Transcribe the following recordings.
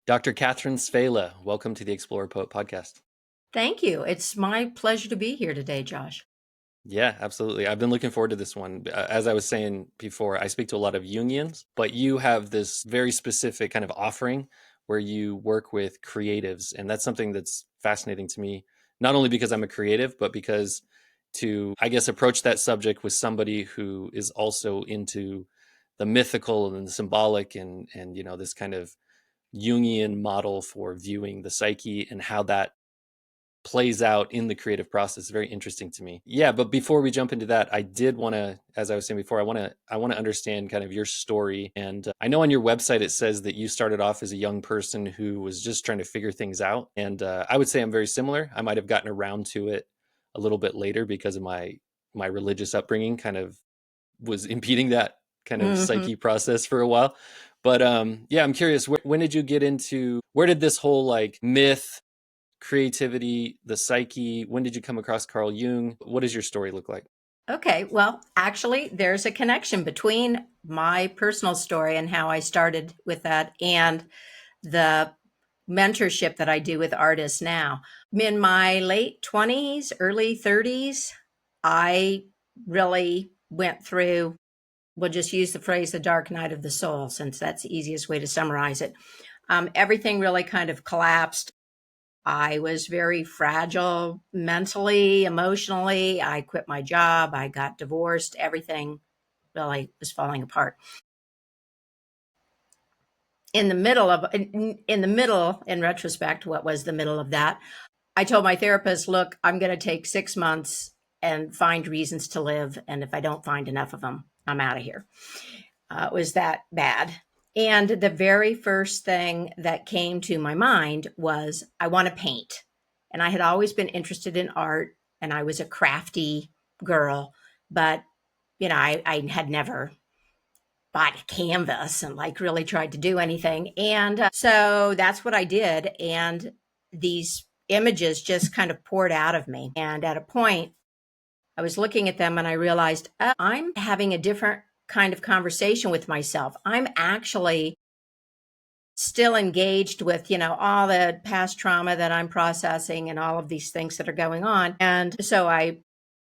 Dr. Catherine Svehla, welcome to the Explorer Poet podcast. Thank you. It's my pleasure to be here today, Josh. Yeah, absolutely. I've been looking forward to this one. As I was saying before, I speak to a lot of Jungians, but you have this very specific kind of offering where you work with creatives. And that's something that's fascinating to me, not only because I'm a creative, but because to, I guess, approach that subject with somebody who is also into the mythical and the symbolic and this kind of Jungian model for viewing the psyche and how that plays out in the creative process is very interesting to me. Yeah, but before we jump into that, I did want to, as I was saying before, I want to understand kind of your story. And I know on your website it says that you started off as a young person who was just trying to figure things out. And I would say I'm very similar. I might have gotten around to it a little bit later because of my religious upbringing kind of was impeding that kind of hmm psyche process for a while. But yeah, I'm curious, when did you get into, where did this whole like myth, creativity, the psyche, when did you come across Carl Jung? What does your story look like? Okay, well, actually, there's a connection between my personal story and how I started with that and the mentorship that I do with artists now. In my late 20s, early 30s, I really went through, we'll just use the phrase the dark night of the soul, since that's the easiest way to summarize it. Everything really kind of collapsed. I was very fragile mentally, emotionally. I quit my job. I got divorced. Everything really was falling apart. In retrospect, what was the middle of that? I told my therapist, look, I'm going to take 6 months and find reasons to live. And if I don't find enough of them, I'm out of here. It was that bad. And the very first thing that came to my mind was, I want to paint. And I had always been interested in art, and I was a crafty girl, but I had never bought a canvas and like really tried to do anything. And so that's what I did. And these images just kind of poured out of me. And at a point, I was looking at them and I realized, I'm having a different kind of conversation with myself. I'm actually still engaged with, all the past trauma that I'm processing and all of these things that are going on. And so I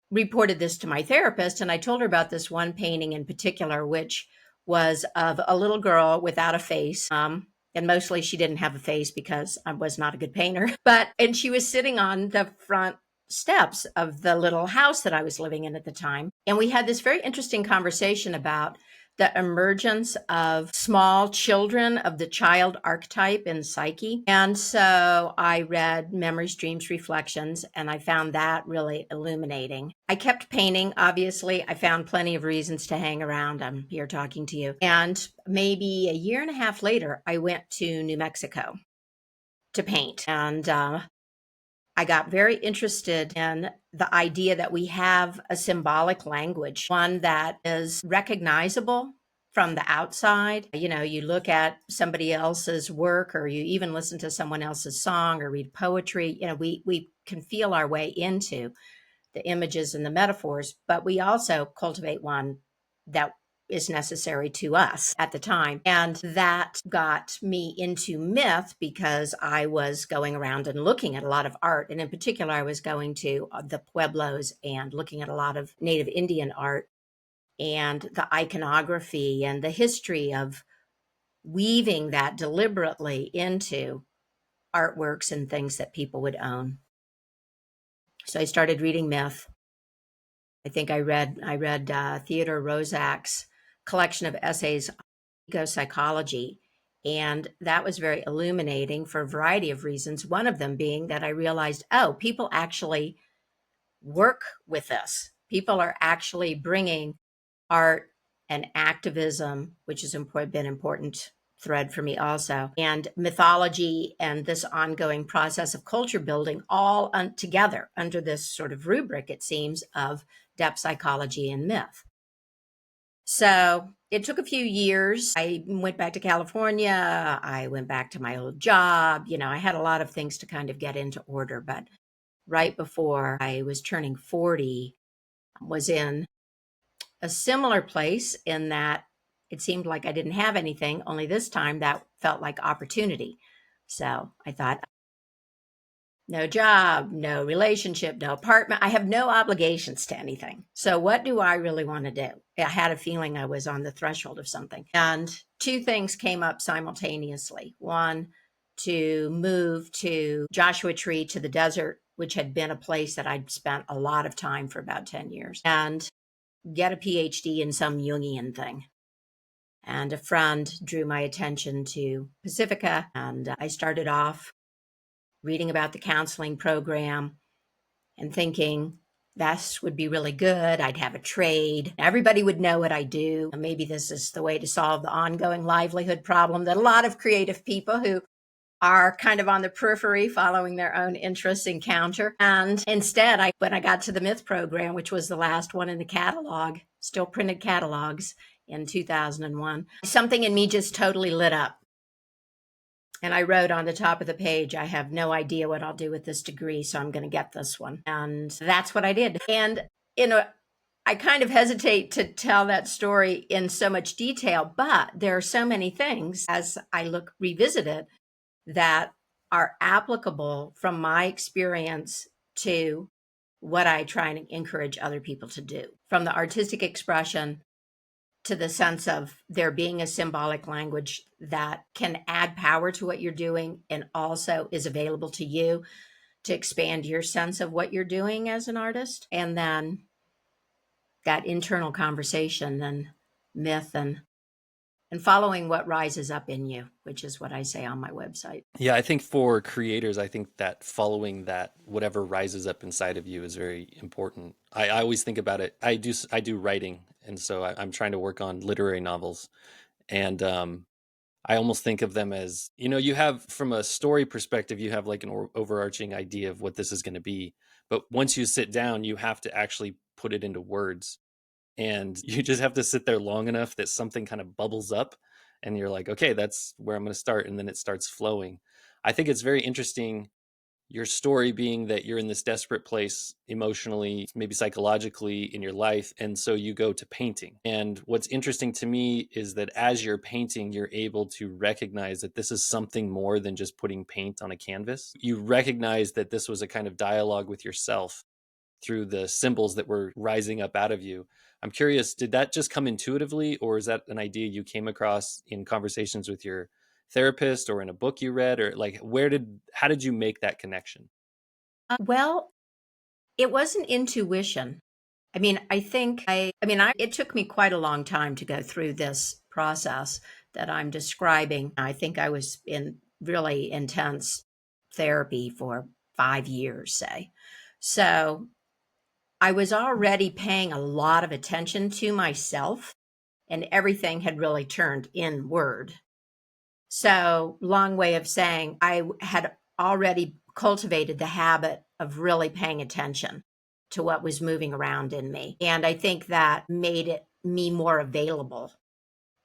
reported this to my therapist and I told her about this one painting in particular, which was of a little girl without a face. And mostly she didn't have a face because I was not a good painter. And she was sitting on the front steps of the little house that I was living in at the time. And we had this very interesting conversation about the emergence of small children, of the child archetype in psyche. And so I read Memories, Dreams, Reflections, and I found that really illuminating. I kept painting, obviously. I found plenty of reasons to hang around. I'm here talking to you. And maybe a year and a half later, I went to New Mexico to paint. And I got very interested in the idea that we have a symbolic language, one that is recognizable from the outside. You look at somebody else's work or you even listen to someone else's song or read poetry, we can feel our way into the images and the metaphors, but we also cultivate one that is necessary to us at the time. And that got me into myth because I was going around and looking at a lot of art. And in particular, I was going to the Pueblos and looking at a lot of Native Indian art and the iconography and the history of weaving that deliberately into artworks and things that people would own. So I started reading myth. I think I read Theodore Roszak's collection of essays on psychology, and that was very illuminating for a variety of reasons. One of them being that I realized, oh, people actually work with this. People are actually bringing art and activism, which has been important thread for me also, and mythology and this ongoing process of culture building all together under this sort of rubric, it seems, of depth psychology and myth. So it took a few years. I went back to California. I went back to my old job. I had a lot of things to kind of get into order. But right before I was turning 40, was in a similar place in that it seemed like I didn't have anything, only this time that felt like opportunity. So I thought, no job, no relationship, no apartment. I have no obligations to anything. So, what do I really want to do? I had a feeling I was on the threshold of something. And two things came up simultaneously. One, to move to Joshua Tree to the desert, which had been a place that I'd spent a lot of time for about 10 years, and get a PhD in some Jungian thing. And a friend drew my attention to Pacifica, and I started off reading about the counseling program and thinking this would be really good. I'd have a trade. Everybody would know what I do. Maybe this is the way to solve the ongoing livelihood problem that a lot of creative people who are kind of on the periphery following their own interests encounter. And instead, when I got to the Myth program, which was the last one in the catalog, still printed catalogs in 2001, something in me just totally lit up. And I wrote on the top of the page, I have no idea what I'll do with this degree, so I'm going to get this one. And that's what I did. And, I kind of hesitate to tell that story in so much detail, but there are so many things as I revisit it that are applicable from my experience to what I try and encourage other people to do. From the artistic expression to the sense of there being a symbolic language that can add power to what you're doing and also is available to you to expand your sense of what you're doing as an artist. And then that internal conversation and myth and following what rises up in you, which is what I say on my website. Yeah, I think for creators, I think that following that whatever rises up inside of you is very important. I always think about it. I do writing, and so I'm trying to work on literary novels, and I almost think of them as, you have from a story perspective, you have like an overarching idea of what this is going to be, but once you sit down, you have to actually put it into words, and you just have to sit there long enough that something kind of bubbles up and you're like, okay, that's where I'm going to start, and then it starts flowing. I think it's very interesting, your story being that you're in this desperate place emotionally, maybe psychologically in your life, and so you go to painting. And what's interesting to me is that as you're painting, you're able to recognize that this is something more than just putting paint on a canvas. You recognize that this was a kind of dialogue with yourself through the symbols that were rising up out of you. I'm curious, did that just come intuitively, or is that an idea you came across in conversations with your therapist or in a book you read, or like how did you make that connection? Well, it wasn't intuition. I mean, it took me quite a long time to go through this process that I'm describing. I think I was in really intense therapy for 5 years, say. So I was already paying a lot of attention to myself, and everything had really turned inward. So, long way of saying, I had already cultivated the habit of really paying attention to what was moving around in me. And I think that made me more available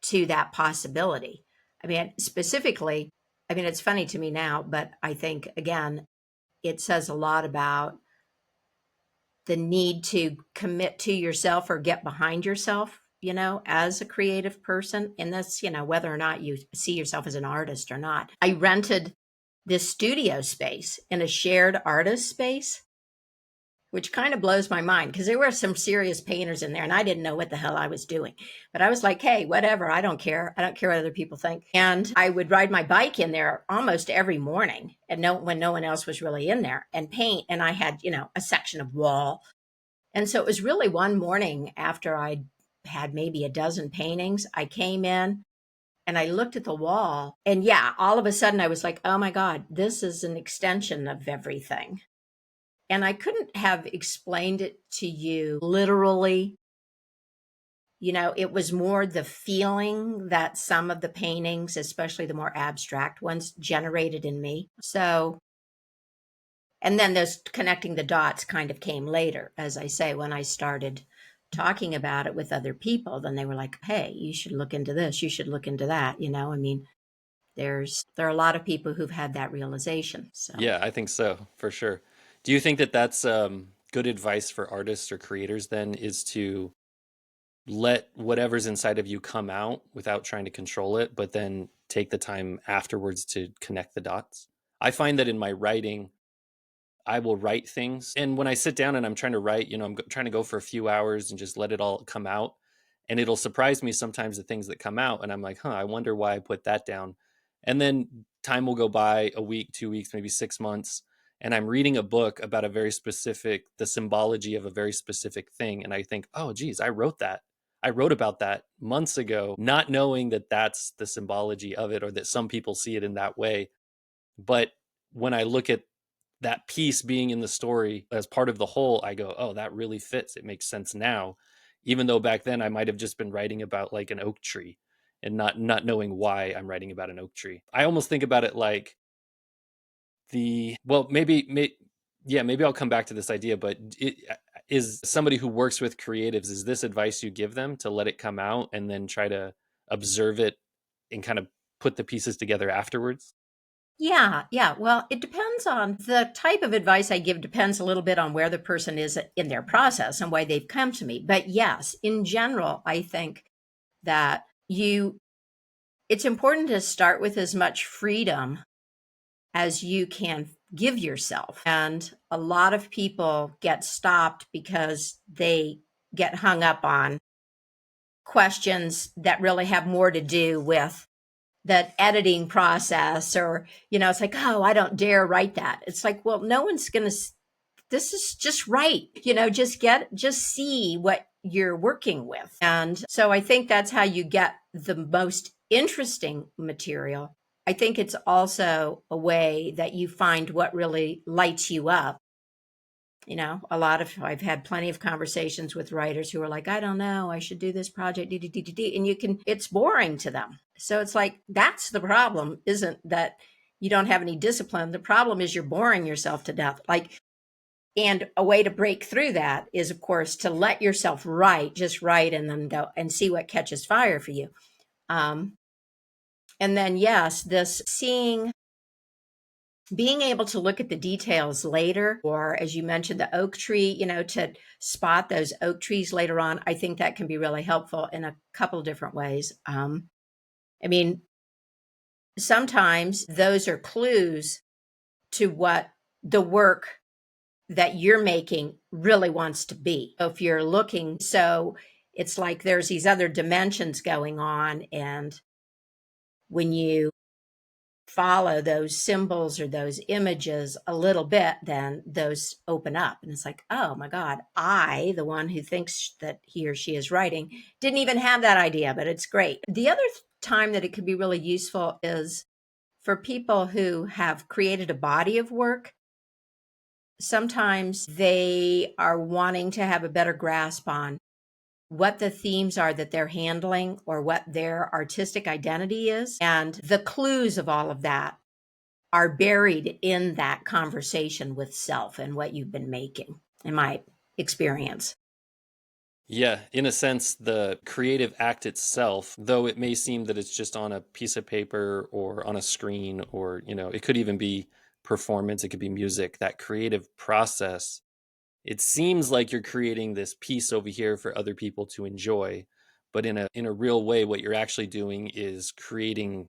to that possibility. I mean, specifically, it's funny to me now, but I think, again, it says a lot about the need to commit to yourself or get behind yourself, as a creative person. And that's, whether or not you see yourself as an artist or not. I rented this studio space in a shared artist space, which kind of blows my mind because there were some serious painters in there and I didn't know what the hell I was doing. But I was like, hey, whatever, I don't care. I don't care what other people think. And I would ride my bike in there almost every morning and when no one else was really in there and paint. And I had, a section of wall. And so it was really one morning after I had maybe a dozen paintings, I came in and I looked at the wall. And yeah, all of a sudden I was like, oh my God, this is an extension of everything. And I couldn't have explained it to you literally. It was more the feeling that some of the paintings, especially the more abstract ones, generated in me. So, and then those connecting the dots kind of came later, as I say, when I started talking about it with other people, then they were like, hey, you should look into this, you should look into that. There are a lot of people who've had that realization. So Yeah, I think so, for sure. Do you think that that's good advice for artists or creators then, is to let whatever's inside of you come out without trying to control it, but then take the time afterwards to connect the dots. I find that in my writing, I will write things. And when I sit down and I'm trying to write, I'm trying to go for a few hours and just let it all come out. And it'll surprise me sometimes the things that come out. And I'm like, I wonder why I put that down. And then time will go by, a week, 2 weeks, maybe 6 months. And I'm reading a book about the symbology of a very specific thing. And I think, oh, geez, I wrote that. I wrote about that months ago, not knowing that that's the symbology of it, or that some people see it in that way. But when I look at that piece being in the story as part of the whole, I go, oh, that really fits. It makes sense now, even though back then I might have just been writing about like an oak tree and not knowing why I'm writing about an oak tree. I almost think about it like maybe I'll come back to this idea, but it is somebody who works with creatives, is this advice you give them to let it come out and then try to observe it and kind of put the pieces together afterwards? Yeah, yeah. Well, it depends on the type of advice I give, depends a little bit on where the person is in their process and why they've come to me. But yes, in general, I think that it's important to start with as much freedom as you can give yourself. And a lot of people get stopped because they get hung up on questions that really have more to do with that editing process, or it's like, oh, I don't dare write that. It's like, well, no one's gonna, this is just right, just see what you're working with. And so I think that's how you get the most interesting material. I think it's also a way that you find what really lights you up. I've had plenty of conversations with writers who are like, I don't know, I should do this project, and it's boring to them. So it's like, that's the problem, isn't that you don't have any discipline. The problem is you're boring yourself to death. And a way to break through that is, of course, to let yourself write, just write, and then go and see what catches fire for you. And then, yes, being able to look at the details later, or as you mentioned, the oak tree, to spot those oak trees later on, I think that can be really helpful in a couple of different ways. I mean, sometimes those are clues to what the work that you're making really wants to be. So if you're looking, so it's like there's these other dimensions going on. And when you follow those symbols or those images a little bit, then those open up. And it's like, oh my God, the one who thinks that he or she is writing, didn't even have that idea, but it's great. The other time that it could be really useful is for people who have created a body of work. Sometimes they are wanting to have a better grasp on what the themes are that they're handling, or what their artistic identity is. And the clues of all of that are buried in that conversation with self and what you've been making, in my experience. Yeah, in a sense, the creative act itself, though it may seem that it's just on a piece of paper or on a screen, or, it could even be performance, it could be music, that creative process, it seems like you're creating this piece over here for other people to enjoy. But in a real way, what you're actually doing is creating,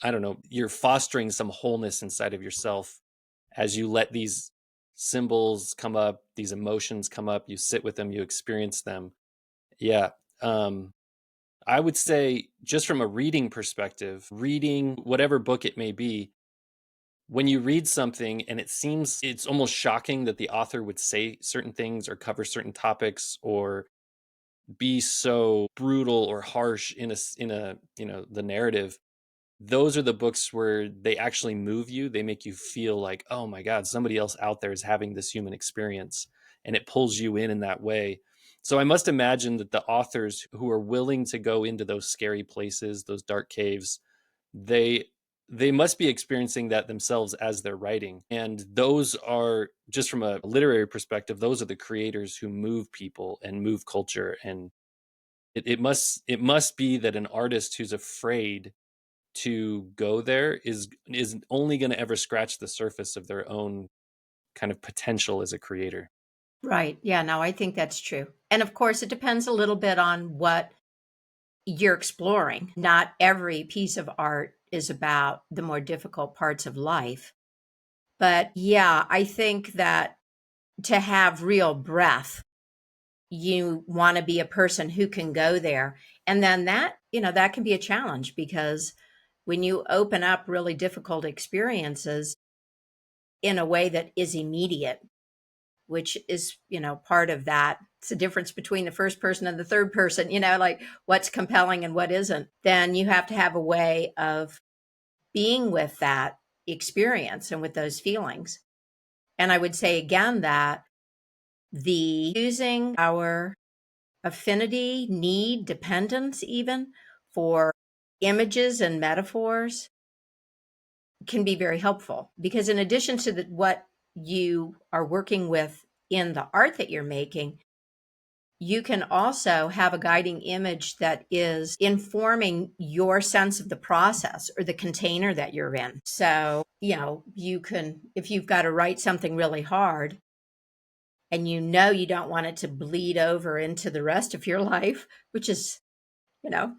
I don't know, you're fostering some wholeness inside of yourself as you let these symbols come up, these emotions come up, you sit with them, you experience them. Yeah. Um, I would say, just from a reading perspective, reading whatever book it may be, when you read something and it seems it's almost shocking that the author would say certain things or cover certain topics or be so brutal or harsh in a the narrative, those are the books where they actually move you. They make you feel like, oh my God, somebody else out there is having this human experience, and it pulls you in that way. So I must imagine that the authors who are willing to go into those scary places, those dark caves, they they must be experiencing that themselves as they're writing. And those are, just from a literary perspective, those are the creators who move people and move culture. And it must be that an artist who's afraid to go there is only going to ever scratch the surface of their own kind of potential as a creator. Right. Yeah, no, I think that's true. And of course, it depends a little bit on what you're exploring. Not every piece of art is about the more difficult parts of life. But yeah, I think that to have real breadth, you want to be a person who can go there. And then that, that can be a challenge because when you open up really difficult experiences in a way that is immediate, which is, part of that. It's the difference between the first person and the third person, like what's compelling and what isn't. Then you have to have a way of being with that experience and with those feelings. And I would say again that the using our affinity, need, dependence, even for images and metaphors can be very helpful because in addition to what you are working with in the art that you're making, you can also have a guiding image that is informing your sense of the process or the container that you're in. So, you can, if you've got to write something really hard and you don't want it to bleed over into the rest of your life, which is, you know,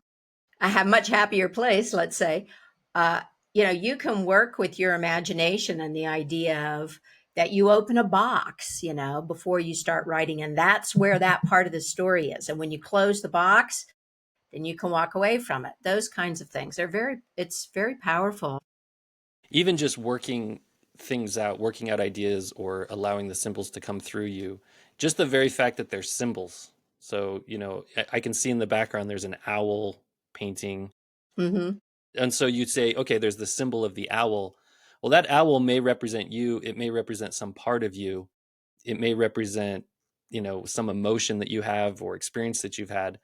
a much happier place, let's say, uh, you can work with your imagination and the idea of that you open a box, before you start writing. And that's where that part of the story is. And when you close the box, then you can walk away from it. Those kinds of things it's very powerful. Even just working things out, working out ideas, or allowing the symbols to come through you, just the very fact that they're symbols. So, I can see in the background there's an owl painting. Hmm. And so you'd say, okay, there's the symbol of the owl. Well, that owl may represent you, it may represent some part of you, it may represent, some emotion that you have or experience that you've had.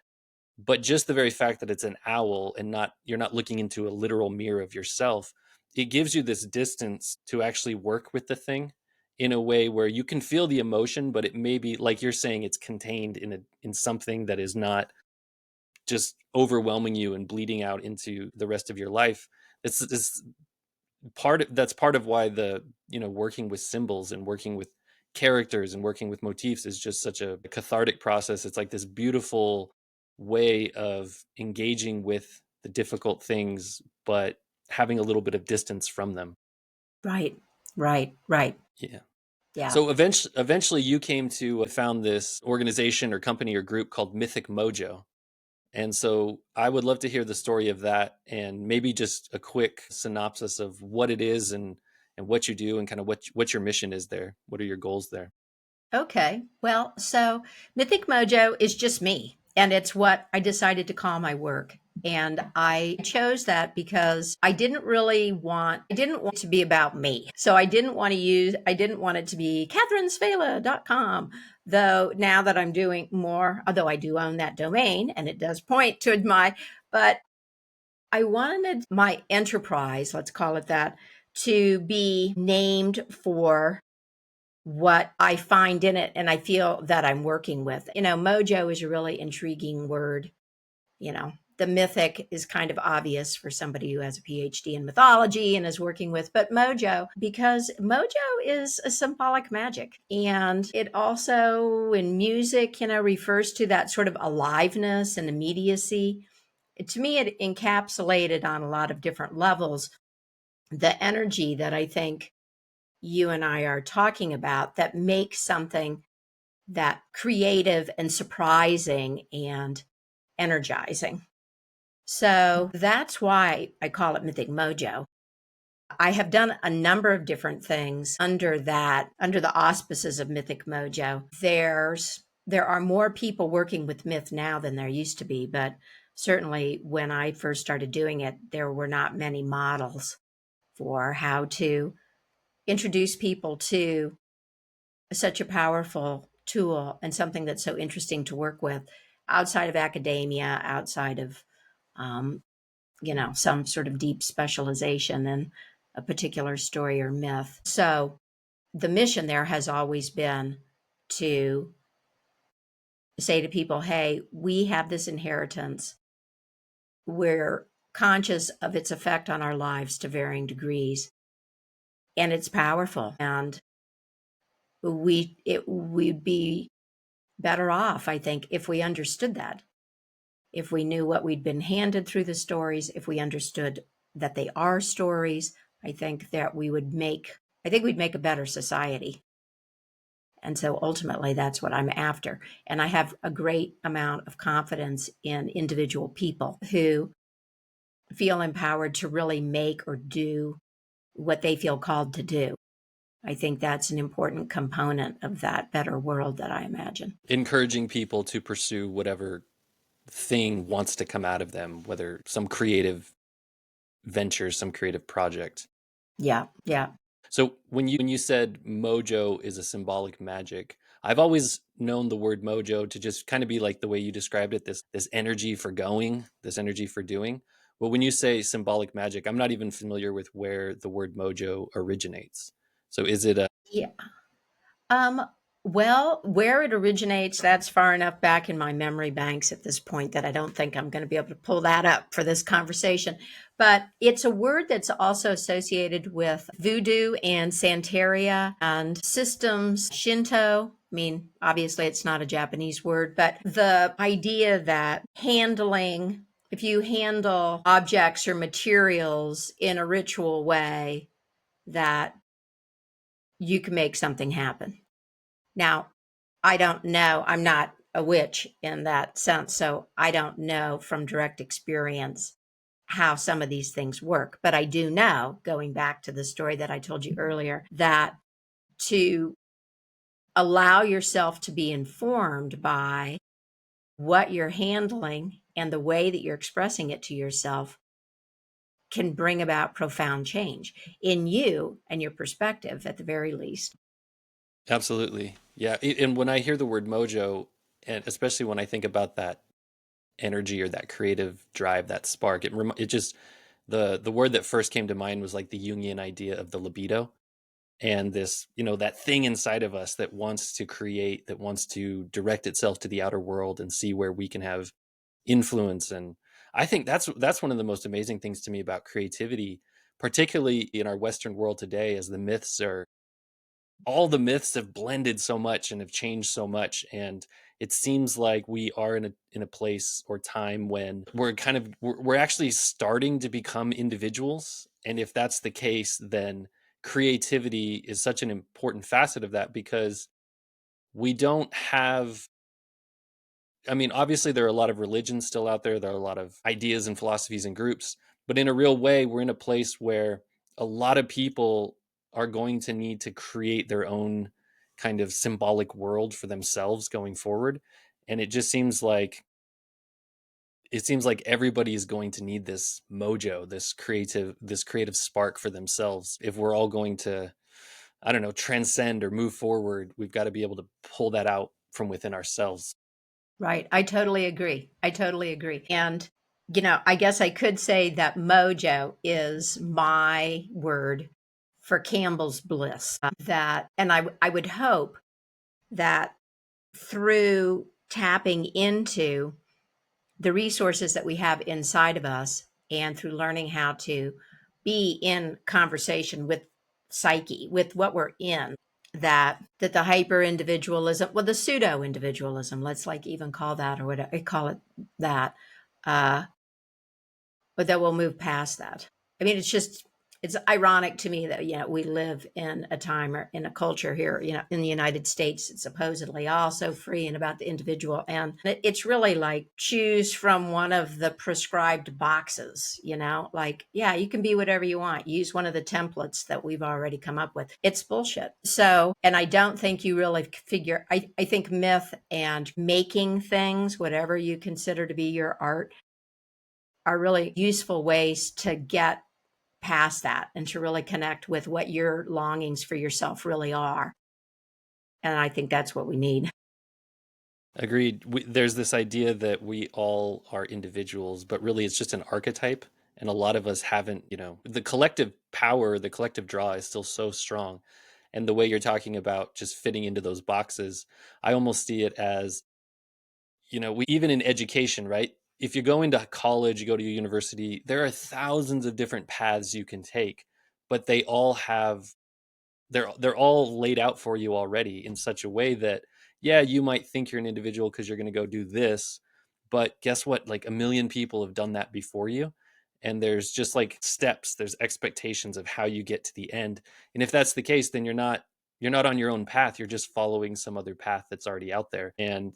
But just the very fact that it's an owl and not you're not looking into a literal mirror of yourself, it gives you this distance to actually work with the thing in a way where you can feel the emotion, but it may be like you're saying it's contained in something that is not just overwhelming you and bleeding out into the rest of your life. It's that's part of why the working with symbols and working with characters and working with motifs is just such a cathartic process. It's like this beautiful way of engaging with the difficult things but having a little bit of distance from them. Right, right, right. Yeah. Yeah. So eventually you came to found this organization or company or group called Mythic Mojo. And so I would love to hear the story of that and maybe just a quick synopsis of what it is and what you do and kind of what your mission is there. What are your goals there? Okay. Well, so Mythic Mojo is just me, and it's what I decided to call my work. And I chose that because I didn't want it to be about me. So I didn't want it to be katherinesvehla.com. Though now that I'm doing more, although I do own that domain and it does point to but I wanted my enterprise, let's call it that, to be named for what I find in it and I feel that I'm working with. Mojo is a really intriguing word. The mythic is kind of obvious for somebody who has a PhD in mythology and is working with, but Mojo, because Mojo is a symbolic magic. And it also in music, refers to that sort of aliveness and immediacy. To me, it encapsulated on a lot of different levels the energy that I think you and I are talking about that makes something that creative and surprising and energizing. So that's why I call it Mythic Mojo. I have done a number of different things under the auspices of Mythic Mojo. There are more people working with myth now than there used to be, but certainly when I first started doing it, there were not many models for how to introduce people to such a powerful tool and something that's so interesting to work with outside of academia, outside of, um, some sort of deep specialization in a particular story or myth. So the mission there has always been to say to people, hey, we have this inheritance. We're conscious of its effect on our lives to varying degrees, and it's powerful. And we'd be better off, I think, if we understood that. if we knew what we'd been handed through the stories, if we understood that they are stories, I think that we'd make a better society. And so ultimately, that's what I'm after. And I have a great amount of confidence in individual people who feel empowered to really make or do what they feel called to do. I think that's an important component of that better world that I imagine. Encouraging people to pursue whatever thing wants to come out of them, whether some creative venture, some creative project. Yeah, yeah. So when you said mojo is a symbolic magic, I've always known the word mojo to just kind of be like the way you described it, this energy for going, this energy for doing. Well, when you say symbolic magic, I'm not even familiar with where the word mojo originates. So is it a Yeah. Um, well, where it originates, that's far enough back in my memory banks at this point that I don't think I'm going to be able to pull that up for this conversation. But it's a word that's also associated with voodoo and Santeria and systems, Shinto. I mean, obviously, it's not a Japanese word, but the idea that if you handle objects or materials in a ritual way, that you can make something happen. Now, I don't know. I'm not a witch in that sense. So I don't know from direct experience how some of these things work. But I do know, going back to the story that I told you earlier, that to allow yourself to be informed by what you're handling and the way that you're expressing it to yourself can bring about profound change in you and your perspective at the very least. absolutely. Yeah, and when I hear the word mojo, and especially when I think about that energy or that creative drive, that spark, it just the word that first came to mind was like the Jungian idea of the libido, and this, that thing inside of us that wants to create, that wants to direct itself to the outer world and see where we can have influence. And I think that's one of the most amazing things to me about creativity, particularly in our Western world today, as all the myths have blended so much and have changed so much. And it seems like we are in a place or time when we're actually starting to become individuals. And if that's the case, then creativity is such an important facet of that, because we don't have, I mean, obviously there are a lot of religions still out there, there are a lot of ideas and philosophies and groups, but in a real way we're in a place where a lot of people are going to need to create their own kind of symbolic world for themselves going forward. And it seems like everybody is going to need this mojo, this creative spark for themselves. If we're all going to, I don't know, transcend or move forward, we've got to be able to pull that out from within ourselves. Right. I totally agree. I totally agree. And, I guess I could say that mojo is my word for Campbell's bliss. And I would hope that through tapping into the resources that we have inside of us and through learning how to be in conversation with psyche, with what we're in, that the hyper individualism, well, the pseudo individualism, let's like even call that or whatever call it that, uh, but that we'll move past that. I mean, it's ironic to me that we live in a time or in a culture here, in the United States, it's supposedly all so free and about the individual, and it's really like choose from one of the prescribed boxes. Like, yeah, you can be whatever you want. Use one of the templates that we've already come up with. It's bullshit. So, and I don't think you really figure. I think myth and making things, whatever you consider to be your art, are really useful ways to get past that and to really connect with what your longings for yourself really are. And I think that's what we need. Agreed. There's this idea that we all are individuals, but really it's just an archetype. And a lot of us haven't, the collective power, the collective draw is still so strong. And the way you're talking about just fitting into those boxes, I almost see it as, even in education, right? If you go into college, you go to university, there are thousands of different paths you can take, but they're all laid out for you already in such a way that, yeah, you might think you're an individual because you're going to go do this, But guess what? Like a million people have done that before you. And there's just like steps, there's expectations of how you get to the end. And if that's the case, then you're not on your own path. You're just following some other path that's already out there. And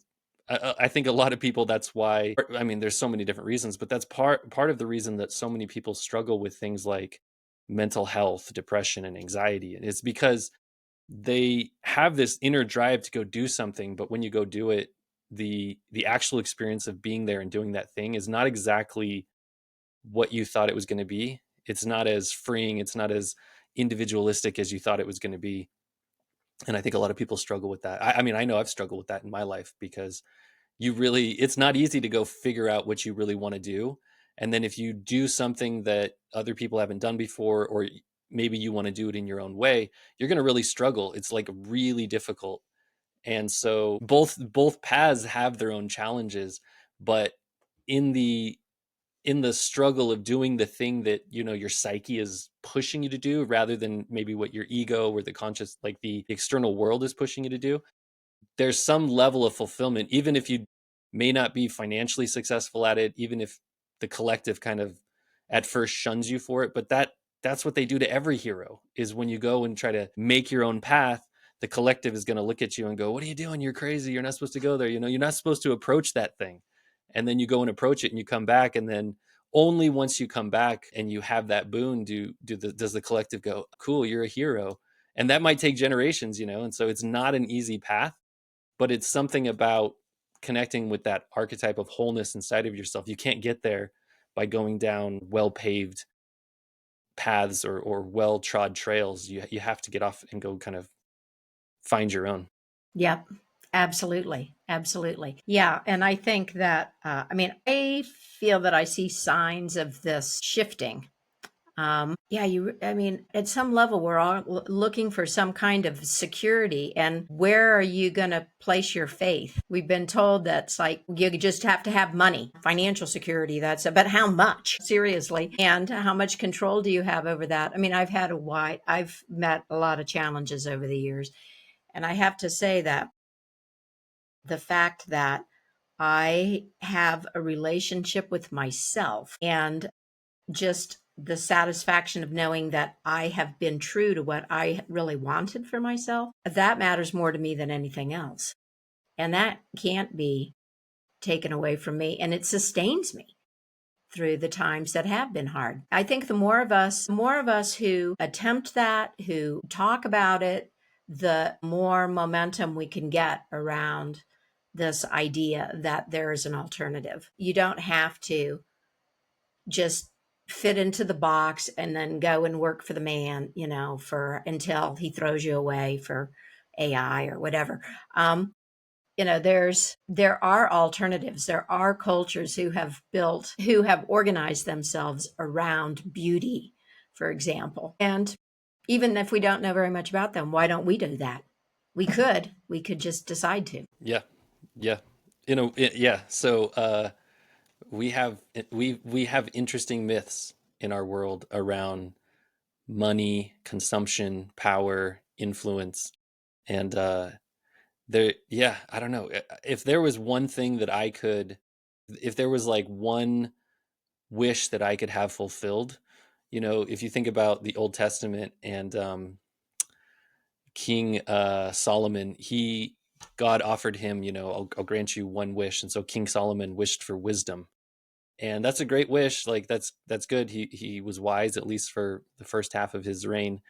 I think a lot of people, that's why, I mean, there's so many different reasons, but that's part of the reason that so many people struggle with things like mental health, depression, and anxiety. And it's because they have this inner drive to go do something, but when you go do it, the actual experience of being there and doing that thing is not exactly what you thought it was going to be. It's not as freeing, it's not as individualistic as you thought it was going to be. And I think a lot of people struggle with that. I mean, I know I've struggled with that in my life, because it's not easy to go figure out what you really want to do. And then if you do something that other people haven't done before, or maybe you want to do it in your own way, you're going to really struggle. It's like really difficult. And so both paths have their own challenges, but in the struggle of doing the thing that your psyche is pushing you to do, rather than maybe what your ego or the conscious, like the external world, is pushing you to do, there's some level of fulfillment, even if you may not be financially successful at it, even if the collective kind of at first shuns you for it. But that's what they do to every hero, is when you go and try to make your own path, the collective is going to look at you and go, what are you doing? You're crazy. You're not supposed to go there. You're not supposed to approach that thing. And then you go and approach it and you come back, and then only once you come back and you have that boon does the collective go, cool, you're a hero. And that might take generations, and so it's not an easy path, but it's something about connecting with that archetype of wholeness inside of yourself. You can't get there by going down well-paved paths or well-trod trails. You have to get off and go kind of find your own. Yep. Absolutely. Absolutely. Yeah. And I think that, I mean, I feel that I see signs of this shifting. Yeah, I mean, at some level, we're all looking for some kind of security. And where are you going to place your faith? We've been told that's like, you just have to have money, financial security. But how much? Seriously. And how much control do you have over that? I mean, I've met a lot of challenges over the years. And I have to say that the fact that I have a relationship with myself, and just the satisfaction of knowing that I have been true to what I really wanted for myself, that matters more to me than anything else. And that can't be taken away from me. And it sustains me through the times that have been hard. I think the more of us who attempt that, who talk about it, the more momentum we can get around this idea that there is an alternative. You don't have to just fit into the box and then go and work for the man, for until he throws you away for AI or whatever. There are alternatives. There are cultures who have organized themselves around beauty, for example. And even if we don't know very much about them, why don't we do that? We could just decide to. Yeah, yeah, yeah. So we have interesting myths in our world around money, consumption, power, influence, and yeah, I don't know. If there was one thing that if there was like one wish that I could have fulfilled, if you think about the Old Testament, and King Solomon, God offered him, I'll grant you one wish. And so King Solomon wished for wisdom. And that's a great wish. Like that's good. He was wise, at least for the first half of his reign.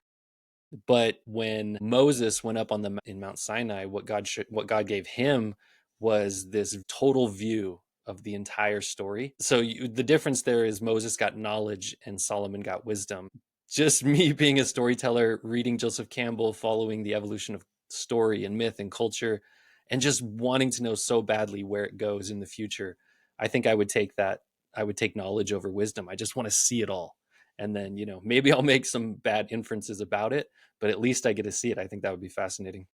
But when Moses went up in Mount Sinai, what God gave him was this total view of the entire story. So the difference there is Moses got knowledge and Solomon got wisdom. Just me being a storyteller, reading Joseph Campbell, following the evolution of story and myth and culture, and just wanting to know so badly where it goes in the future, I think I would take that. I would take knowledge over wisdom. I just want to see it all. And then, maybe I'll make some bad inferences about it, but at least I get to see it. I think that would be fascinating.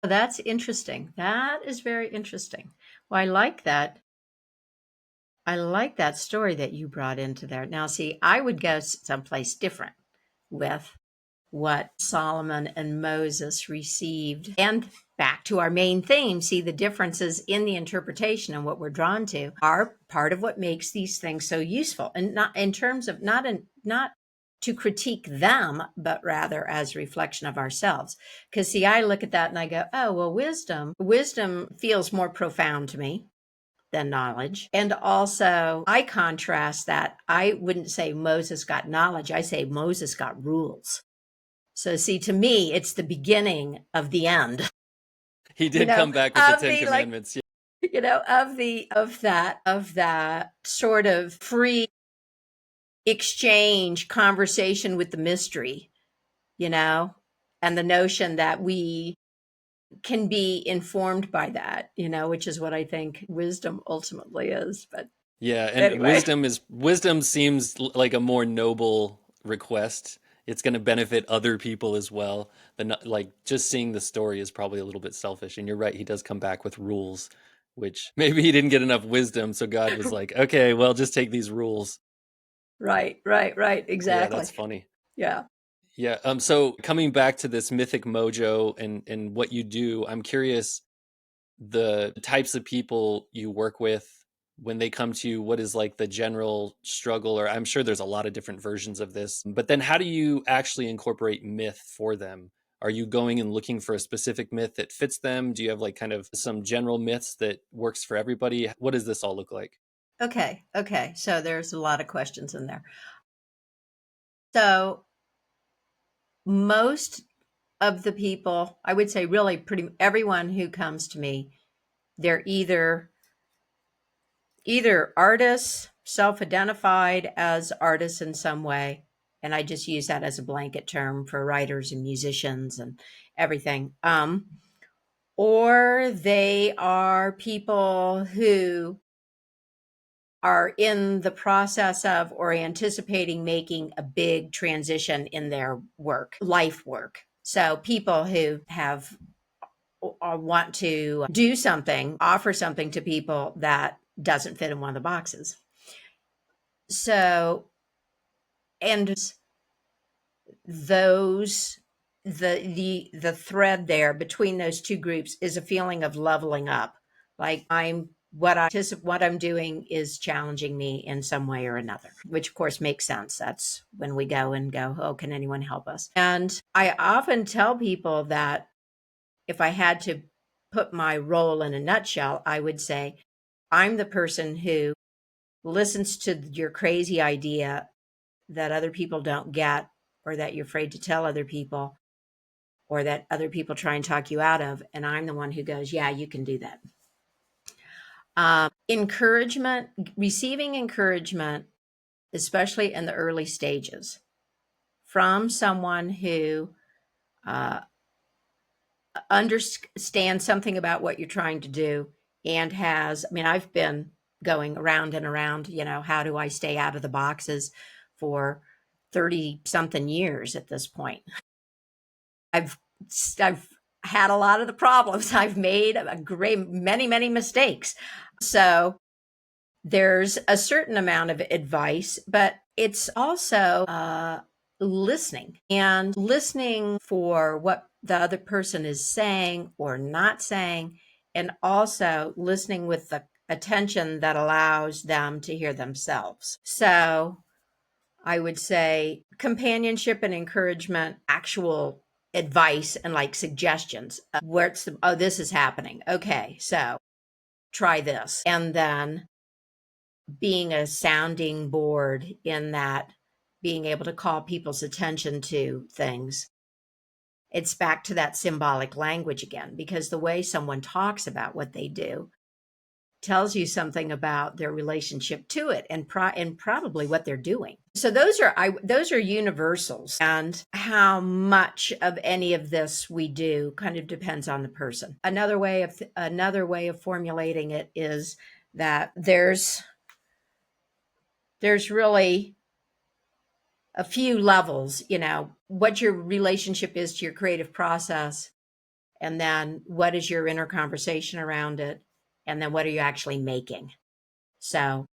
That's interesting. That is very interesting. Well, I like that. I like that story that you brought into there. Now, see, I would go someplace different with what Solomon and Moses received and back to our main theme, see the differences in the interpretation and what we're drawn to are part of what makes these things so useful. And not in terms of not to critique them, but rather as a reflection of ourselves. Because see, I look at that and I go, oh, well, wisdom feels more profound to me than knowledge. And also I contrast that. I wouldn't say Moses got knowledge. I say Moses got rules. So see, to me, it's the beginning of the end, He did come back with the of Ten the like, Commandments. Yeah. of that sort of free exchange conversation with the mystery, and the notion that we can be informed by that, which is what I think wisdom ultimately is. But Yeah, and anyway, wisdom seems like a more noble request. It's going to benefit other people as well. Like just seeing the story is probably a little bit selfish. And you're right, he does come back with rules, which maybe he didn't get enough wisdom, so God was like, "Okay, well, just take these rules." right, Yeah, exactly. that's funny. Yeah. Yeah. So coming back to this Mythic Mojo and what you do, I'm curious the types of people you work with when they come to you. What is like the general struggle? Or I'm sure there's a lot of different versions of this, but then how do you actually incorporate myth for them? Are you going and looking for a specific myth that fits them? Do you have like kind of some general myths that works for everybody? What does this all look like? Okay. So there's a lot of questions in there. So most of the people, I would say really pretty everyone who comes to me, they're either artists, self-identified as artists in some way, and I just use that as a blanket term for writers and musicians and everything. Or they are people who are in the process of or anticipating making a big transition in their life work. So people who have or want to do something, offer something to people that doesn't fit in one of the boxes. So, and those the thread there between those two groups is a feeling of leveling up. Like what I'm doing is challenging me in some way or another, which of course makes sense. That's when we go, oh, can anyone help us? And I often tell people that if I had to put my role in a nutshell, I would say I'm the person who listens to your crazy idea that other people don't get, or that you're afraid to tell other people, or that other people try and talk you out of. And I'm the one who goes, yeah, you can do that. Encouragement, receiving encouragement, especially in the early stages, from someone who understands something about what you're trying to do and I've been going around and around, how do I stay out of the boxes for 30 something years at this point. I've had a lot of the problems. I've made many mistakes. So there's a certain amount of advice, but it's also listening for what the other person is saying or not saying, and also listening with the attention that allows them to hear themselves. So I would say companionship and encouragement, actual advice and like suggestions. This is happening. Okay, so try this. And then being a sounding board in that, being able to call people's attention to things. It's back to that symbolic language again, because the way someone talks about what they do tells you something about their relationship to it and probably what they're doing. So those are universals, and how much of any of this we do kind of depends on the person. Another way of formulating it is that there's really a few levels, what your relationship is to your creative process, and then what is your inner conversation around it, and then what are you actually making. So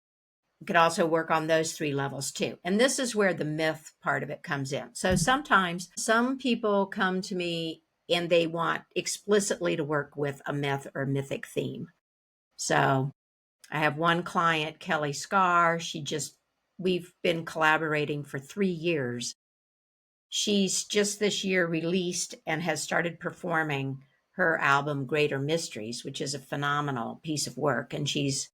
you could also work on those three levels too. And this is where the myth part of it comes in. So sometimes some people come to me and they want explicitly to work with a myth or mythic theme. So I have one client, Kelly Scarr. We've been collaborating for 3 years. She's just this year released and has started performing her album, Greater Mysteries, which is a phenomenal piece of work. And she's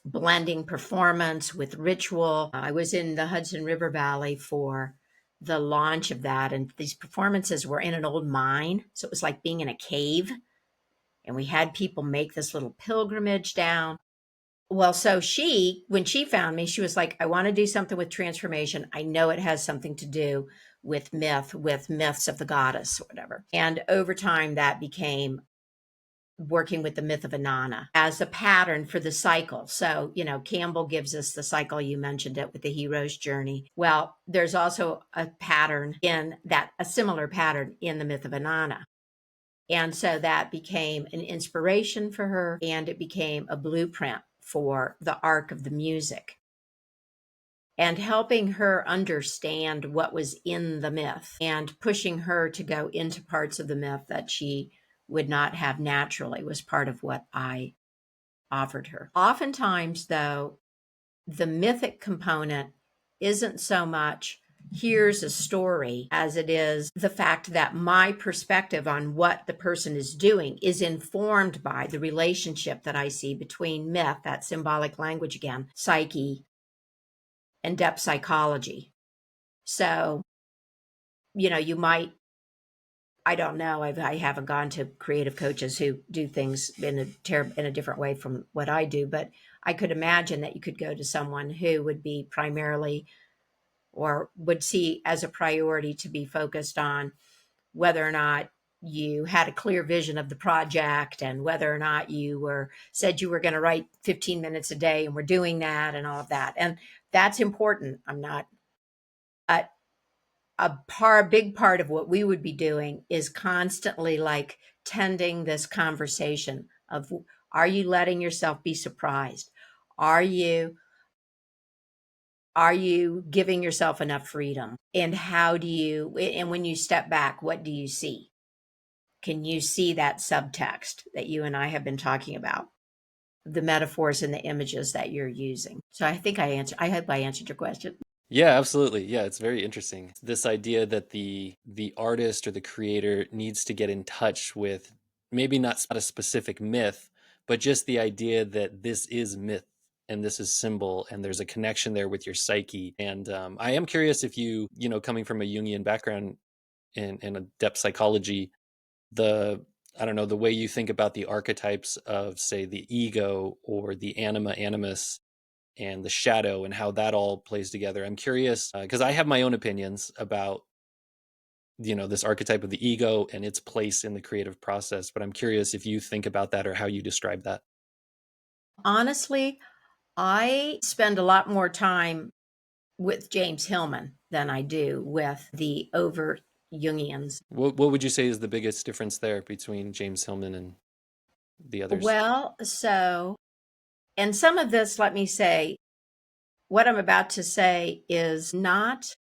blending performance with ritual. I was in the Hudson River Valley for the launch of that, and these performances were in an old mine. So it was like being in a cave. And we had people make this little pilgrimage down. Well, so when she found me, she was like, I want to do something with transformation. I know it has something to do with myths of the goddess or whatever. And over time, that became working with the myth of Inanna as a pattern for the cycle. So, Campbell gives us the cycle. You mentioned it with the hero's journey. Well, there's also a similar pattern in the myth of Inanna. And so that became an inspiration for her, and it became a blueprint for the arc of the music. And helping her understand what was in the myth and pushing her to go into parts of the myth that she would not have naturally was part of what I offered her. Oftentimes, though, the mythic component isn't so much here's a story as it is the fact that my perspective on what the person is doing is informed by the relationship that I see between myth, that symbolic language again, psyche, and depth psychology. So, you might, I don't know, I haven't gone to creative coaches who do things in a different way from what I do, but I could imagine that you could go to someone who would be primarily or would see as a priority to be focused on whether or not you had a clear vision of the project and whether or not you said you were going to write 15 minutes a day and we're doing that and all of that. And that's important. I'm not a big part of what we would be doing is constantly like tending this conversation of, are you letting yourself be surprised? Are you giving yourself enough freedom? And and when you step back, what do you see? Can you see that subtext that you and I have been talking about? The metaphors and the images that you're using. So I hope I answered your question. Yeah, absolutely. Yeah, it's very interesting. This idea that the artist or the creator needs to get in touch with maybe not a specific myth, but just the idea that this is myth and this is symbol and there's a connection there with your psyche. And I am curious if coming from a Jungian background in a depth psychology, I don't know, the way you think about the archetypes of, say, the ego or the anima animus and the shadow and how that all plays together. I'm curious because I have my own opinions about this archetype of the ego and its place in the creative process, but I'm curious if you think about that or how you describe that. Honestly, I spend a lot more time with James Hillman than I do with the overt Jungians. What would you say is the biggest difference there between James Hillman and the others? Well, and some of this, let me say, what I'm about to say is not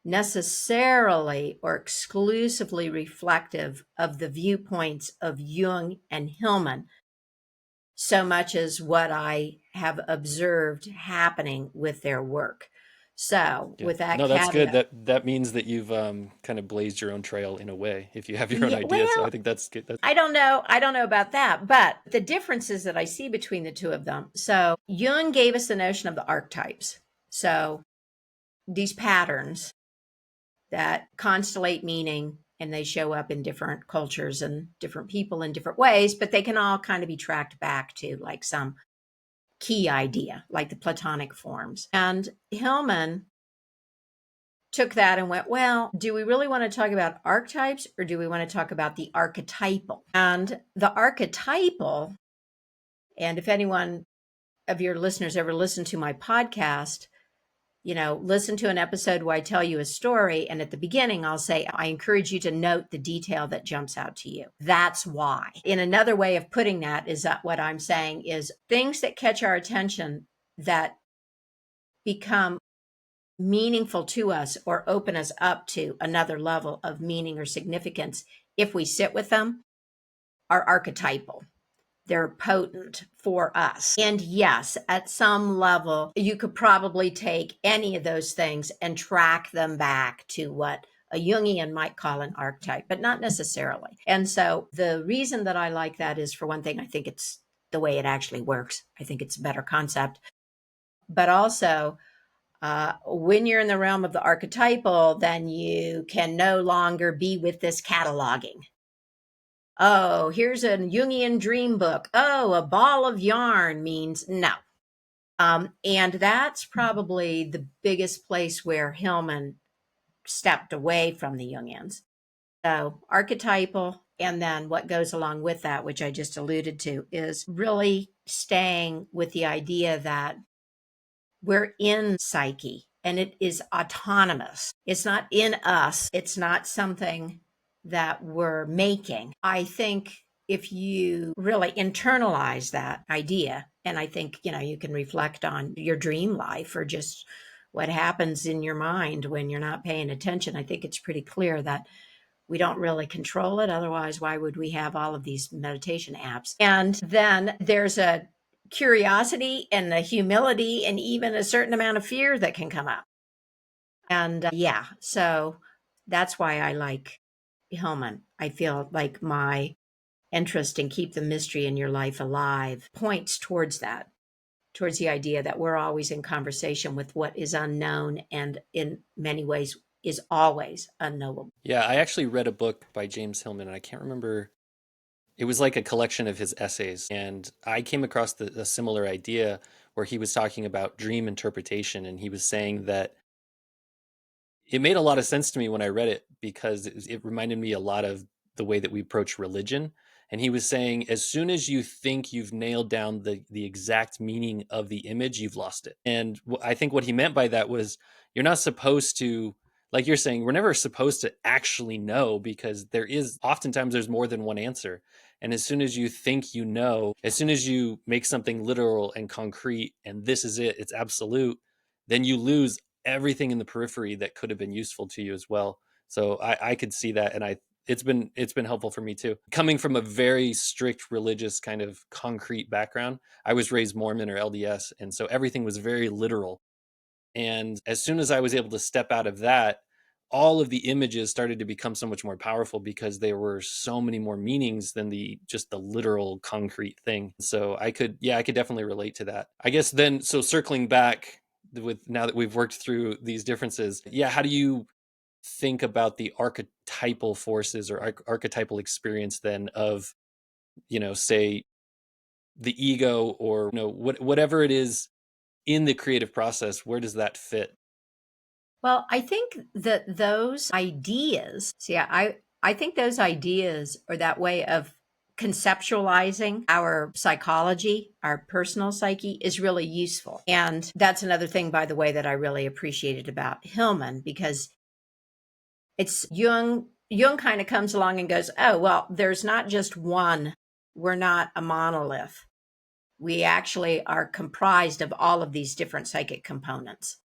necessarily or exclusively reflective of the viewpoints of Jung and Hillman, so much as what I have observed happening with their work. So, Yeah. with that No, that's good. caveat, That means that you've kind of blazed your own trail in a way, if you have your own yeah, ideas. So I well, think that's good. I don't know. I don't know about that, but the differences that I see between the two of them. So, Jung gave us the notion of the archetypes. So, these patterns that constellate meaning and they show up in different cultures and different people in different ways, but they can all kind of be tracked back to like some key idea, like the Platonic forms. And Hillman took that and went, well, do we really want to talk about archetypes or do we want to talk about the archetypal? And the archetypal, and if anyone of your listeners ever listened to my podcast, listen to an episode where I tell you a story. And at the beginning, I'll say, I encourage you to note the detail that jumps out to you. That's why. In another way of putting that is that what I'm saying is things that catch our attention that become meaningful to us or open us up to another level of meaning or significance if we sit with them are archetypal. They're potent for us. And yes, at some level, you could probably take any of those things and track them back to what a Jungian might call an archetype, but not necessarily. And so the reason that I like that is, for one thing, I think it's the way it actually works. I think it's a better concept. But also, when you're in the realm of the archetypal, then you can no longer be with this cataloging. Oh, here's a Jungian dream book. Oh, a ball of yarn means no. And that's probably the biggest place where Hillman stepped away from the Jungians. So, archetypal, and then what goes along with that, which I just alluded to, is really staying with the idea that we're in psyche and it is autonomous. It's not in us, it's not something that we're making. I think if you really internalize that idea, and I think, you can reflect on your dream life or just what happens in your mind when you're not paying attention, I think it's pretty clear that we don't really control it. Otherwise, why would we have all of these meditation apps? And then there's a curiosity and a humility and even a certain amount of fear that can come up. And yeah, so that's why I like Hillman. I feel like my interest in Keep the Mystery in Your Life Alive points towards that, towards the idea that we're always in conversation with what is unknown and in many ways is always unknowable. Yeah, I actually read a book by James Hillman, and I can't remember. It was like a collection of his essays, and I came across a similar idea where he was talking about dream interpretation, and he was saying that it made a lot of sense to me when I read it because it reminded me a lot of the way that we approach religion. And he was saying, as soon as you think you've nailed down the exact meaning of the image, you've lost it. And I think what he meant by that was you're not supposed to, like you're saying, we're never supposed to actually know because oftentimes there's more than one answer. And as soon as you think you know, as soon as you make something literal and concrete and this is it, it's absolute, then you lose everything in the periphery that could have been useful to you as well. So I could see that, and it's been helpful for me too. Coming from a very strict religious kind of concrete background, I was raised Mormon or LDS, and so everything was very literal. And as soon as I was able to step out of that, all of the images started to become so much more powerful because there were so many more meanings than just the literal concrete thing. So I could definitely relate to that. I guess then, so circling back with now that we've worked through these differences, yeah, how do you think about the archetypal forces or archetypal experience then of, say the ego or, whatever it is in the creative process, where does that fit? Well, I think that those ideas, see, I think those ideas or that way of conceptualizing our psychology, our personal psyche is really useful. And that's another thing, by the way, that I really appreciated about Hillman because it's Jung. Jung kind of comes along and goes, oh, well, there's not just one. We're not a monolith. We actually are comprised of all of these different psychic components.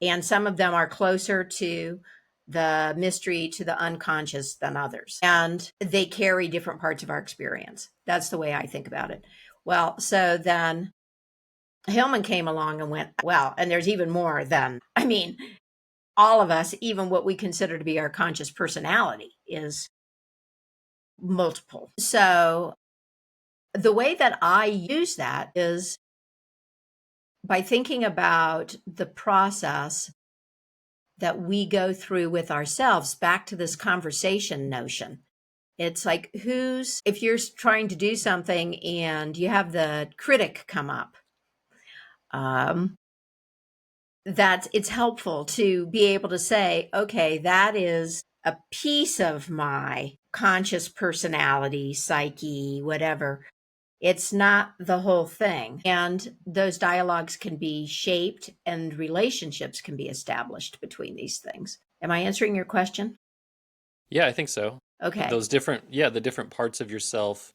And some of them are closer to the mystery, to the unconscious than others. And they carry different parts of our experience. That's the way I think about it. Well, so then Hillman came along and went, well, and there's even more than, all of us, even what we consider to be our conscious personality, is multiple. So the way that I use that is by thinking about the process that we go through with ourselves, back to this conversation notion. It's like, if you're trying to do something and you have the critic come up, that it's helpful to be able to say, okay, that is a piece of my conscious personality, psyche, whatever. It's not the whole thing. And those dialogues can be shaped and relationships can be established between these things. Am I answering your question? Yeah, I think so. Okay. The different parts of yourself,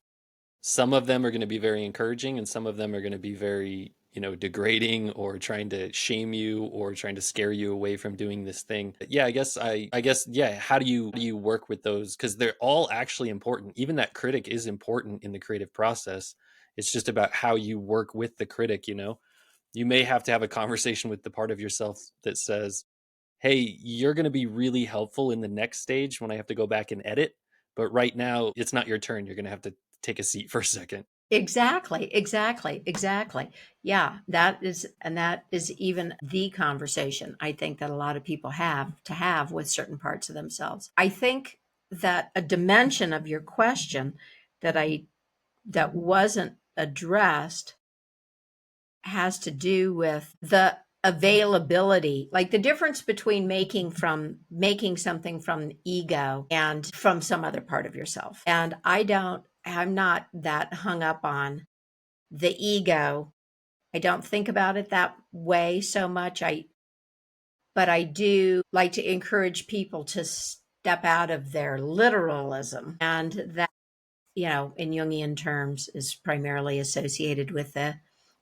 some of them are going to be very encouraging and some of them are going to be very degrading or trying to shame you or trying to scare you away from doing this thing. Yeah, I guess yeah, how do you work with those, cuz they're all actually important. Even that critic is important in the creative process. It's just about how you work with the critic. You may have to have a conversation with the part of yourself that says, "Hey, you're going to be really helpful in the next stage when I have to go back and edit, but right now it's not your turn. You're going to have to take a seat for a second." Exactly, exactly, exactly. Yeah, that is even the conversation I think that a lot of people have to have with certain parts of themselves. I think that a dimension of your question that wasn't addressed has to do with the availability, like the difference between making something from ego and from some other part of yourself. And I'm not that hung up on the ego. I don't think about it that way so much. But I do like to encourage people to step out of their literalism, and that, in Jungian terms, is primarily associated with the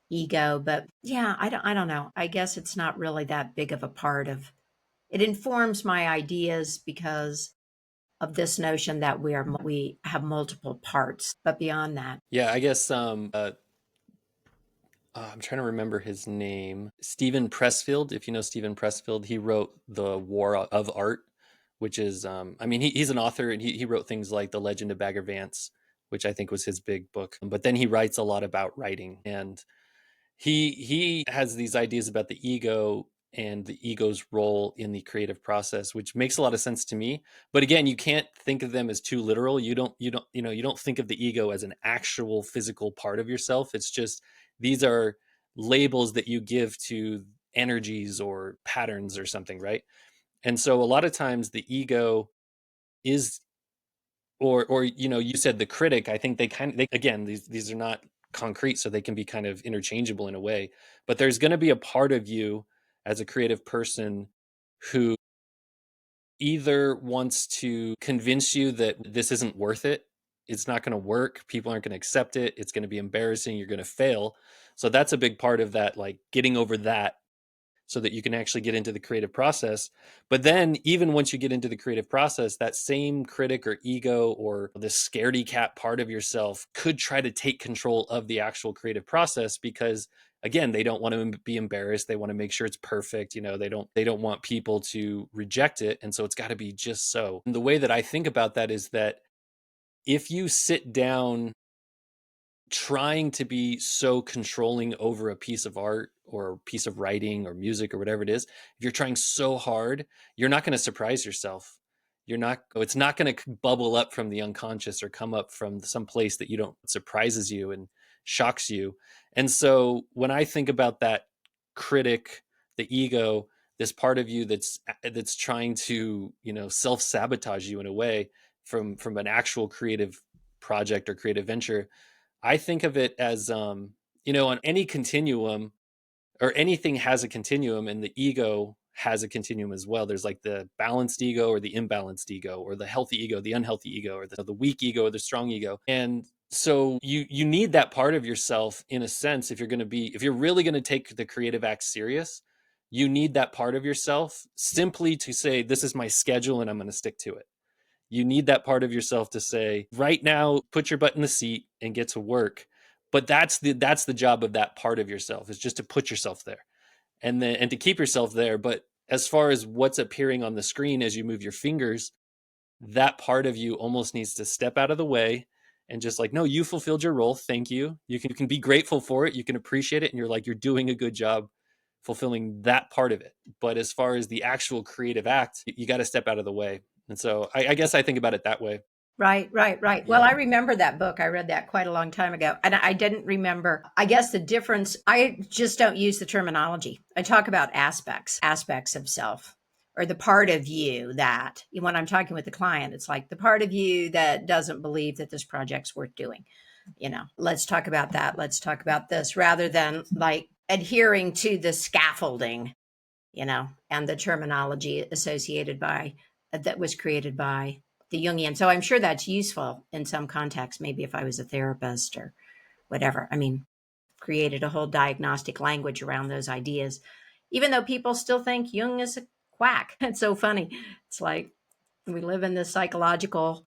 ego. But yeah, I don't know. I guess it's not really that big of a part of it. Informs my ideas because of this notion that we have multiple parts. But beyond that, Yeah, I guess I'm trying to remember his name. Stephen Pressfield, if you know Stephen Pressfield, he wrote The War of Art, which is, I mean, he's an author, and he wrote things like The Legend of Bagger Vance, which I think was his big book. But then he writes a lot about writing, and he has these ideas about the ego and the ego's role in the creative process, which makes a lot of sense to me. But again, you can't think of them as too literal. You don't think of the ego as an actual physical part of yourself. It's just, these are labels that you give to energies or patterns or something, right? And so a lot of times the ego is, or you said the critic. I think they again, these are not concrete, so they can be kind of interchangeable in a way. But there's going to be a part of you as a creative person who either wants to convince you that this isn't worth it, it's not going to work, people aren't going to accept it, it's going to be embarrassing, you're going to fail. So that's a big part of that, like getting over that, so that you can actually get into the creative process. But then, even once you get into the creative process, that same critic or ego or the scaredy cat part of yourself could try to take control of the actual creative process, because again, they don't want to be embarrassed, they want to make sure it's perfect. They don't want people to reject it, and so it's got to be just so. And the way that I think about that is that if you sit down trying to be so controlling over a piece of art or a piece of writing or music or whatever it is, if you're trying so hard, you're not going to surprise yourself. It's not going to bubble up from the unconscious or come up from some place that you don't, surprises you and shocks you. And so when I think about that critic, the ego, this part of you that's trying to, self-sabotage you in a way from an actual creative project or creative venture, I think of it as, on any continuum, or anything has a continuum, and the ego has a continuum as well. There's like the balanced ego or the imbalanced ego, or the healthy ego, the unhealthy ego, or the weak ego or the strong ego. And so you need that part of yourself, in a sense, if you're really going to take the creative act serious, you need that part of yourself simply to say, this is my schedule and I'm going to stick to it. You need that part of yourself to say, right now, put your butt in the seat and get to work. But that's the job of that part of yourself, is just to put yourself there, and to keep yourself there. But as far as what's appearing on the screen as you move your fingers, that part of you almost needs to step out of the way and just like, no, you fulfilled your role. Thank you. You can be grateful for it. You can appreciate it. And you're doing a good job fulfilling that part of it. But as far as the actual creative act, you got to step out of the way. And so I guess I think about it that way. right, right, right. Well, Yeah. I remember that book. I read that quite a long time ago. And I didn't remember, I guess the difference, I just don't use the terminology. I talk about aspects of self, or the part of you that, when I'm talking with the client, it's like the part of you that doesn't believe that this project's worth doing. Let's talk about that. Let's talk about this, rather than like adhering to the scaffolding, and the terminology associated by that was created by the Jungian. So I'm sure that's useful in some context, maybe if I was a therapist or whatever. I mean, created a whole diagnostic language around those ideas, even though people still think Jung is a quack. It's so funny. It's like we live in this psychological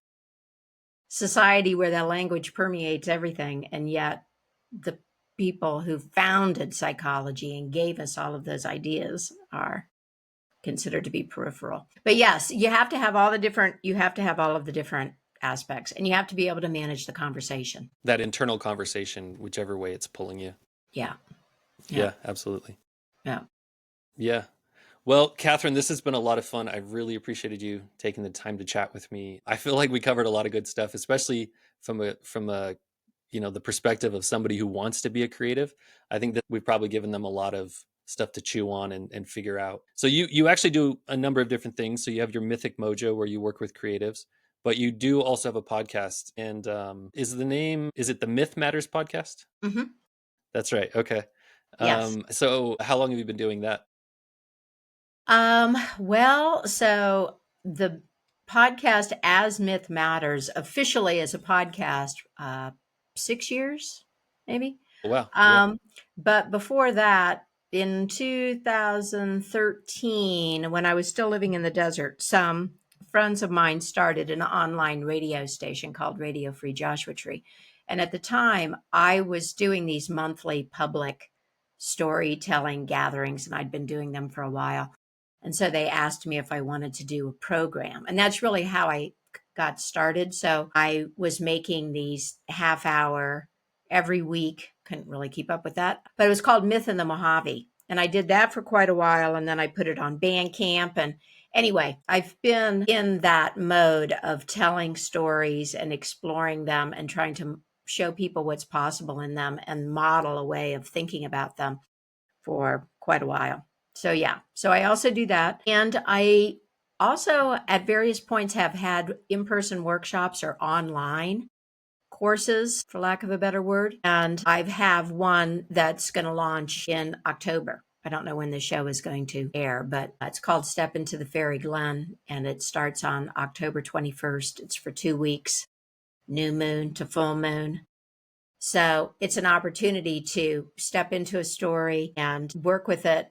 society where that language permeates everything, and yet the people who founded psychology and gave us all of those ideas are considered to be peripheral. But yes, you have to have all of the different aspects, and you have to be able to manage the conversation. That internal conversation, whichever way it's pulling you. Yeah. Yeah. Yeah, absolutely. Yeah. Yeah. Well, Catherine, this has been a lot of fun. I really appreciated you taking the time to chat with me. I feel like we covered a lot of good stuff, especially from a the perspective of somebody who wants to be a creative. I think that we've probably given them a lot of stuff to chew on and figure out. So you actually do a number of different things. So you have your Mythic Mojo where you work with creatives, but you do also have a podcast. And is it the Myth Matters podcast? Mm-hmm. That's right. Okay. Yes. So how long have you been doing that? Well, so the podcast As Myth Matters officially as a podcast, 6 years, maybe. Oh, wow. Yeah. Um, but before that, in 2013, when I was still living in the desert, some friends of mine started an online radio station called Radio Free Joshua Tree. And at the time, I was doing these monthly public storytelling gatherings, and I'd been doing them for a while. And so they asked me if I wanted to do a program. And that's really how I got started. So I was making these half hour every week. Couldn't really keep up with that. But it was called Myth in the Mojave. And I did that for quite a while. And then I put it on Bandcamp. And anyway, I've been in that mode of telling stories and exploring them and trying to show people what's possible in them and model a way of thinking about them for quite a while. So yeah, so I also do that. And I also at various points have had in-person workshops or online courses, for lack of a better word. And I have one that's going to launch in October. I don't know when the show is going to air, but it's called Step into the Fairy Glen, and it starts on October 21st. It's for 2 weeks, new moon to full moon. So it's an opportunity to step into a story and work with it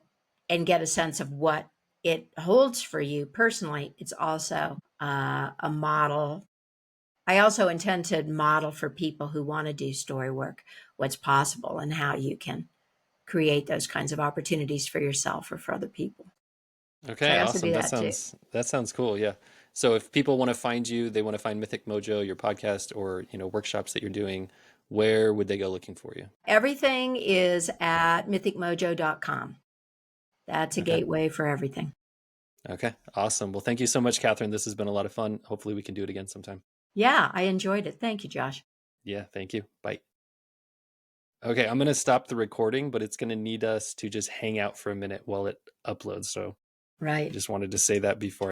and get a sense of what it holds for you personally. It's also a model. I also intend to model for people who want to do story work what's possible and how you can create those kinds of opportunities for yourself or for other people. So Okay, I also awesome. do that too. That sounds cool. Yeah. So if people want to find you, they want to find Mythic Mojo, your podcast, or workshops that you're doing, where would they go looking for you? Everything is at mythicmojo.com. That's a Okay. gateway for everything. Okay. Awesome. Well, thank you so much, Catherine. This has been a lot of fun. Hopefully we can do it again sometime. Yeah, I enjoyed it. Thank you, Josh. Yeah, thank you. Bye. Okay, I'm going to stop the recording, but it's going to need us to just hang out for a minute while it uploads. So I Right. just wanted to say that before